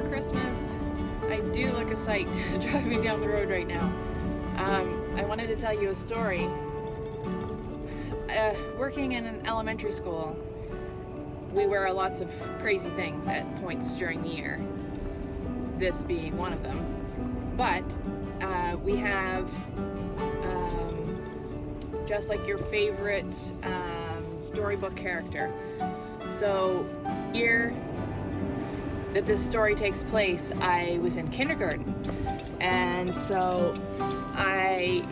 Christmas. I do look a sight driving down the road right now. I wanted to tell you a story. Working in an elementary school, we wear lots of crazy things at points during the year, this being one of them. But we have just like your favorite storybook character. So year that this story takes place, I was in kindergarten, and so I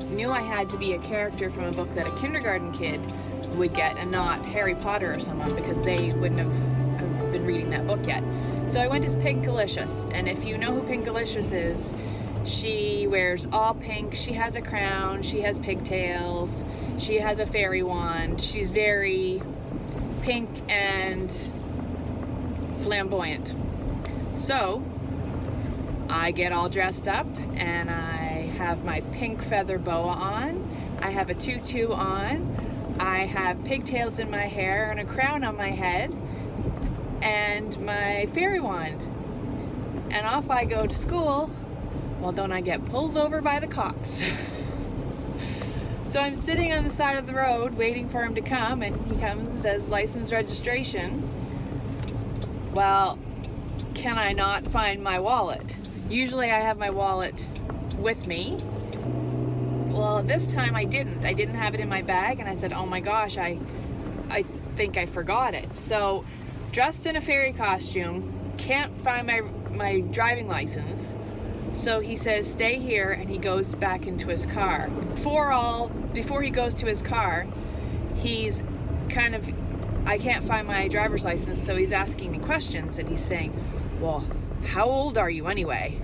knew I had to be a character from a book that a kindergarten kid would get, and not Harry Potter or someone, because they wouldn't have been reading that book yet. So I went as Pinkalicious, and if you know who Pinkalicious is, she wears all pink, she has a crown, she has pigtails, she has a fairy wand, she's very pink and flamboyant. So I get all dressed up and I have my pink feather boa on, I have a tutu on, I have pigtails in my hair and a crown on my head and my fairy wand, and off I go to school. Well, don't I get pulled over by the cops. So I'm sitting on the side of the road waiting for him to come, and he comes and says license registration. Well, can I not find my wallet? Usually I have my wallet with me. Well, this time I didn't. I didn't have it in my bag, and I said, oh my gosh, I think I forgot it. So dressed in a fairy costume, can't find my driving license. So he says, stay here, and he goes back into his car. Before he goes to his car, he's kind of, I can't find my driver's license, so he's asking me questions, and he's saying, well, how old are you anyway?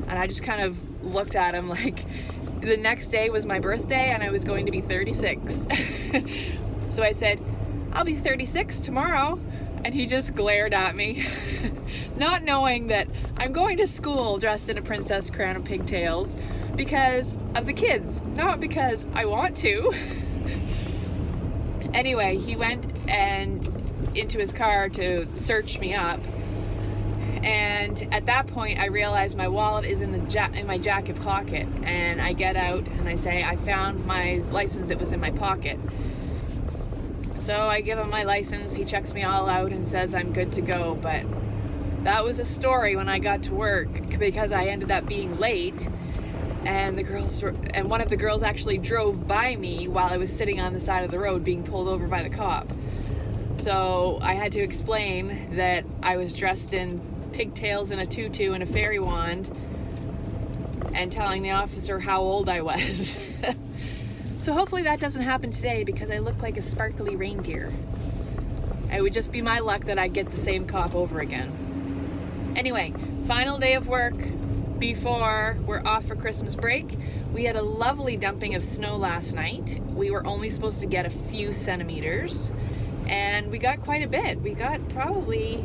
And I just kind of looked at him like the next day was my birthday, and I was going to be 36. So I said, I'll be 36 tomorrow. And he just glared at me, not knowing that I'm going to school dressed in a princess crown and pigtails because of the kids, not because I want to. Anyway, he went into his car to search me up, and at that point I realized my wallet is in my jacket pocket, and I get out and I say, I found my license, it was in my pocket. So I give him my license, he checks me all out and says I'm good to go, but that was a story when I got to work, because I ended up being late, and one of the girls actually drove by me while I was sitting on the side of the road being pulled over by the cop. So I had to explain that I was dressed in pigtails and a tutu and a fairy wand, and telling the officer how old I was. So hopefully that doesn't happen today, because I look like a sparkly reindeer. It would just be my luck that I'd get the same cop over again. Anyway, final day of work before we're off for Christmas break. We had a lovely dumping of snow last night. We were only supposed to get a few centimeters, and we got quite a bit. We got probably,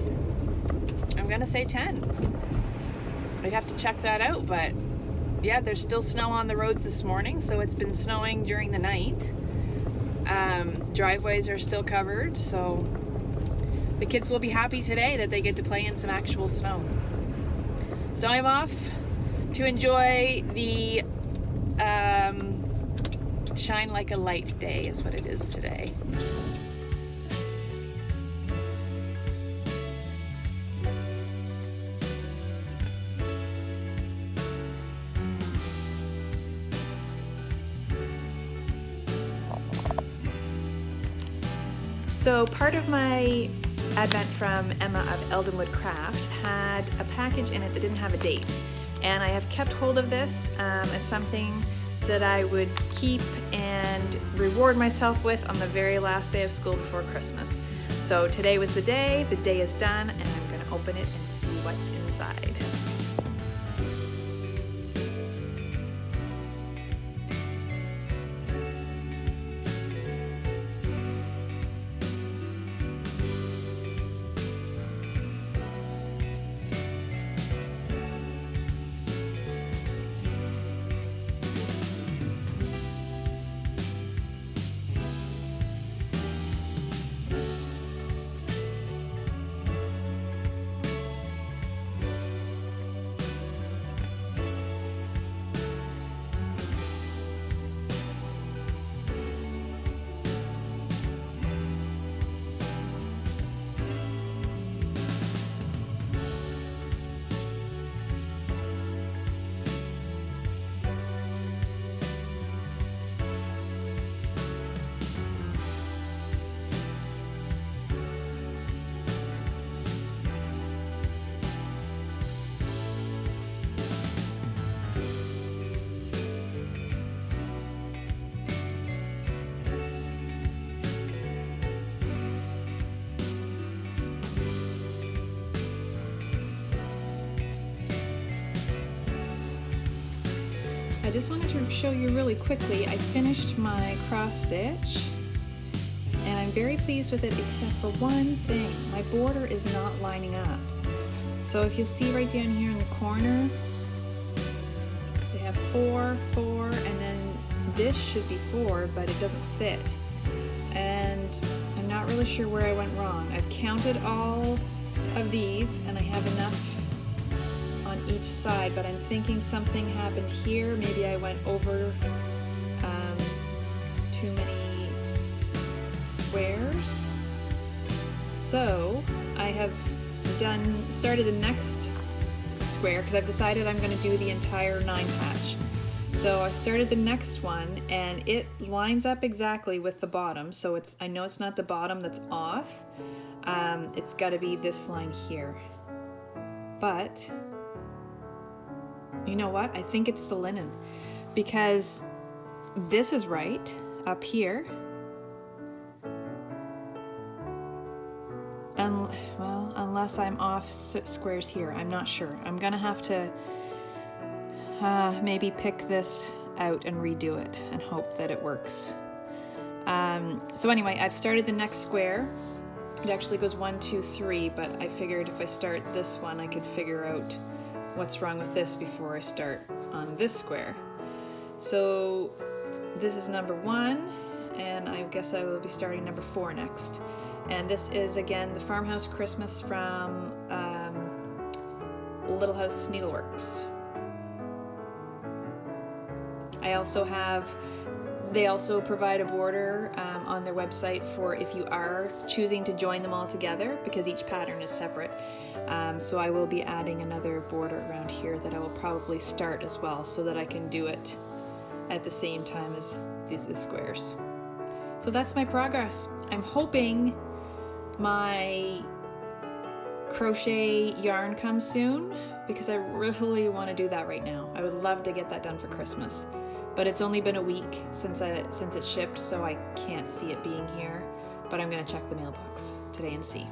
I'm gonna say 10. I'd have to check that out, but yeah, there's still snow on the roads this morning, so it's been snowing during the night. Driveways are still covered, so the kids will be happy today that they get to play in some actual snow. So I'm off to enjoy the shine like a light day is what it is today. So part of my advent from Emma of Eldenwood Craft had a package in it that didn't have a date, and I have kept hold of this as something that I would keep and reward myself with on the very last day of school before Christmas. So today was the day is done, and I'm going to open it and see what's inside. I just wanted to show you really quickly, I finished my cross stitch and I'm very pleased with it except for one thing. My border is not lining up. So if you'll see right down here in the corner, they have 4, 4, and then this should be 4, but it doesn't fit. And I'm not really sure where I went wrong. I've counted all of these and I have enough on each side, but I'm thinking something happened here. Maybe I went over too many squares. So I have started the next square because I've decided I'm going to do the entire 9 patch. So I started the next one and it lines up exactly with the bottom. So I know it's not the bottom that's off. It's got to be this line here. But you know what? I think it's the linen because this is right up here. And well, unless I'm off squares here, I'm not sure. I'm gonna have to maybe pick this out and redo it and hope that it works. So anyway, I've started the next square. It actually goes 1, 2, 3, but I figured if I start this one, I could figure out what's wrong with this before I start on this square. So this is number 1, and I guess I will be starting number 4 next. And this is again the Farmhouse Christmas from Little House Needleworks. They also provide a border on their website for if you are choosing to join them all together, because each pattern is separate. So I will be adding another border around here that I will probably start as well so that I can do it at the same time as the squares. So that's my progress. I'm hoping my crochet yarn comes soon because I really want to do that right now. I would love to get that done for Christmas. But it's only been a week since it shipped, so I can't see it being here. But I'm gonna check the mailbox today and see.